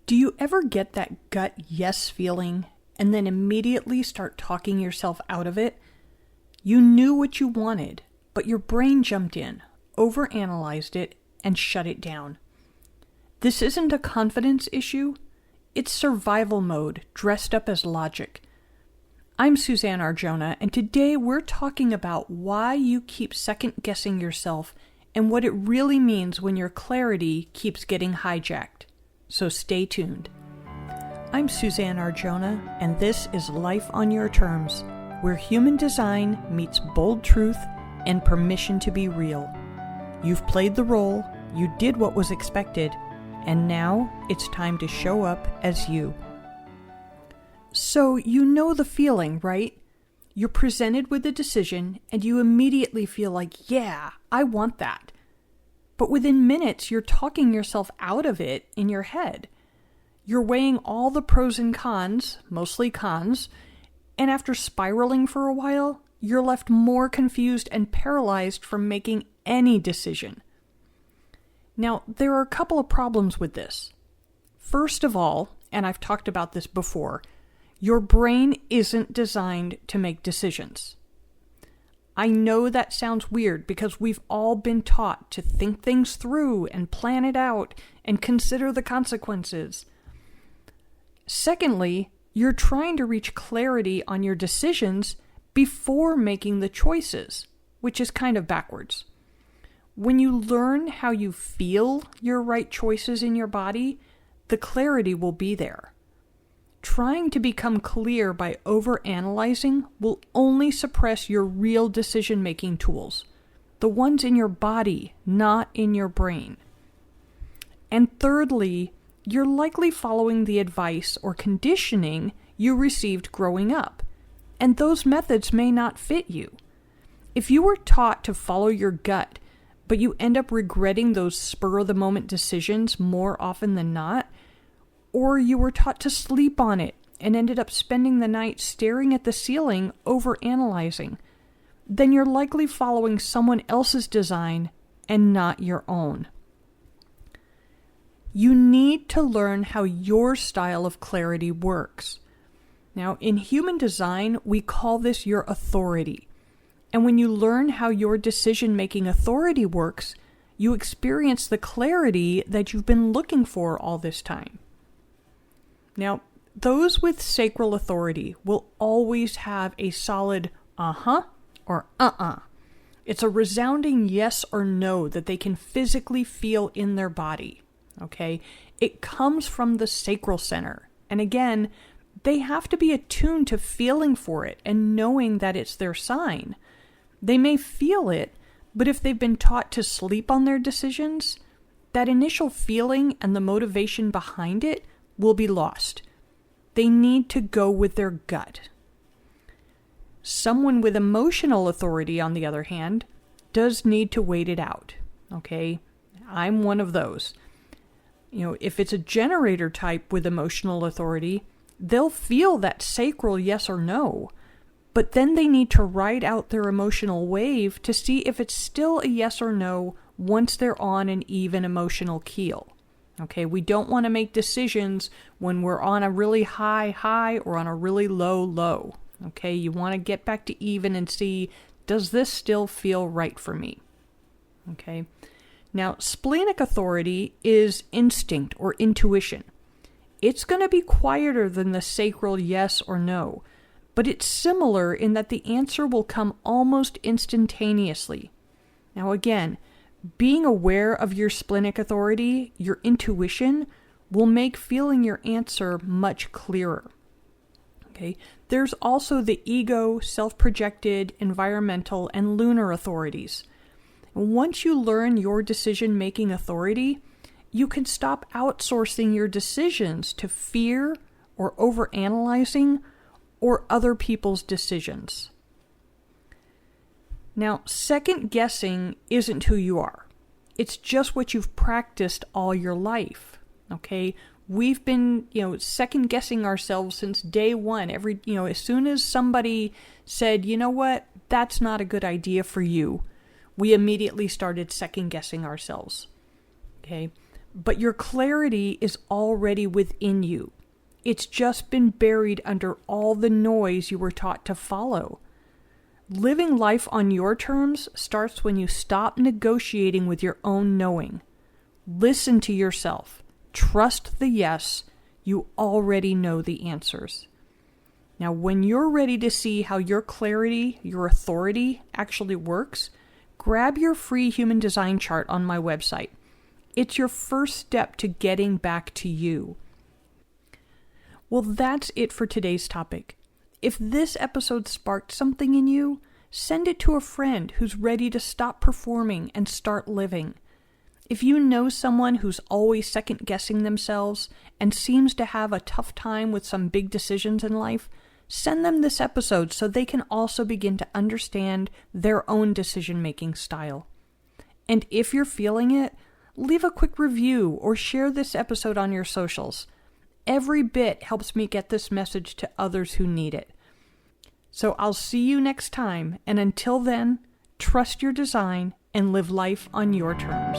Do you ever get that gut yes feeling and then immediately start talking yourself out of it? You knew what you wanted, but your brain jumped in, overanalyzed it, and shut it down. This isn't a confidence issue. It's survival mode dressed up as logic. I'm Suzanne Arjona, and today we're talking about why you keep second-guessing yourself and what it really means when your clarity keeps getting hijacked. So stay tuned. I'm Suzanne Arjona, and this is Life on Your Terms, where human design meets bold truth and permission to be real. You've played the role, you did what was expected, and now it's time to show up as you. So you know the feeling, right? You're presented with a decision and you immediately feel like, yeah, I want that. But within minutes, you're talking yourself out of it in your head. You're weighing all the pros and cons, mostly cons, and after spiraling for a while, you're left more confused and paralyzed from making any decision. Now, there are a couple of problems with this. First of all, and I've talked about this before, your brain isn't designed to make decisions. I know that sounds weird because we've all been taught to think things through and plan it out and consider the consequences. Secondly, you're trying to reach clarity on your decisions before making the choices, which is kind of backwards. When you learn how you feel your right choices in your body, the clarity will be there. Trying to become clear by overanalyzing will only suppress your real decision-making tools, the ones in your body, not in your brain. And thirdly, you're likely following the advice or conditioning you received growing up, and those methods may not fit you. If you were taught to follow your gut, but you end up regretting those spur-of-the-moment decisions more often than not, or you were taught to sleep on it and ended up spending the night staring at the ceiling overanalyzing, then you're likely following someone else's design and not your own. You need to learn how your style of clarity works. Now, in human design, we call this your authority. And when you learn how your decision-making authority works, you experience the clarity that you've been looking for all this time. Now, those with sacral authority will always have a solid uh-huh or uh-uh. It's a resounding yes or no that they can physically feel in their body, okay? It comes from the sacral center. And again, they have to be attuned to feeling for it and knowing that it's their sign. They may feel it, but if they've been taught to sleep on their decisions, that initial feeling and the motivation behind it will be lost. They need to go with their gut. Someone with emotional authority, on the other hand, does need to wait it out. Okay? I'm one of those. If it's a generator type with emotional authority, they'll feel that sacral yes or no, but then they need to ride out their emotional wave to see if it's still a yes or no once they're on an even emotional keel. Okay, we don't want to make decisions when we're on a really high or on a really low. Okay, you want to get back to even and see, does this still feel right for me? Okay, now splenic authority is instinct or intuition. It's going to be quieter than the sacral yes or no, but it's similar in that the answer will come almost instantaneously. Now again, being aware of your splenic authority, your intuition, will make feeling your answer much clearer. Okay? There's also the ego, self-projected, environmental, and lunar authorities. Once you learn your decision-making authority, you can stop outsourcing your decisions to fear or overanalyzing or other people's decisions. Now, second guessing isn't who you are. It's just what you've practiced all your life. Okay? We've been, second guessing ourselves since day one. As soon as somebody said, you know what, that's not a good idea for you, we immediately started second guessing ourselves. Okay? but your clarity is already within you. It's just been buried under all the noise you were taught to follow. Living life on your terms starts when you stop negotiating with your own knowing. Listen to yourself. Trust the yes. You already know the answers. Now, when you're ready to see how your clarity, your authority actually works, grab your free human design chart on my website. It's your first step to getting back to you. Well, that's it for today's topic. If this episode sparked something in you, send it to a friend who's ready to stop performing and start living. If you know someone who's always second-guessing themselves and seems to have a tough time with some big decisions in life, send them this episode so they can also begin to understand their own decision-making style. And if you're feeling it, leave a quick review or share this episode on your socials. Every bit helps me get this message to others who need it. So I'll see you next time, and until then, trust your design and live life on your terms.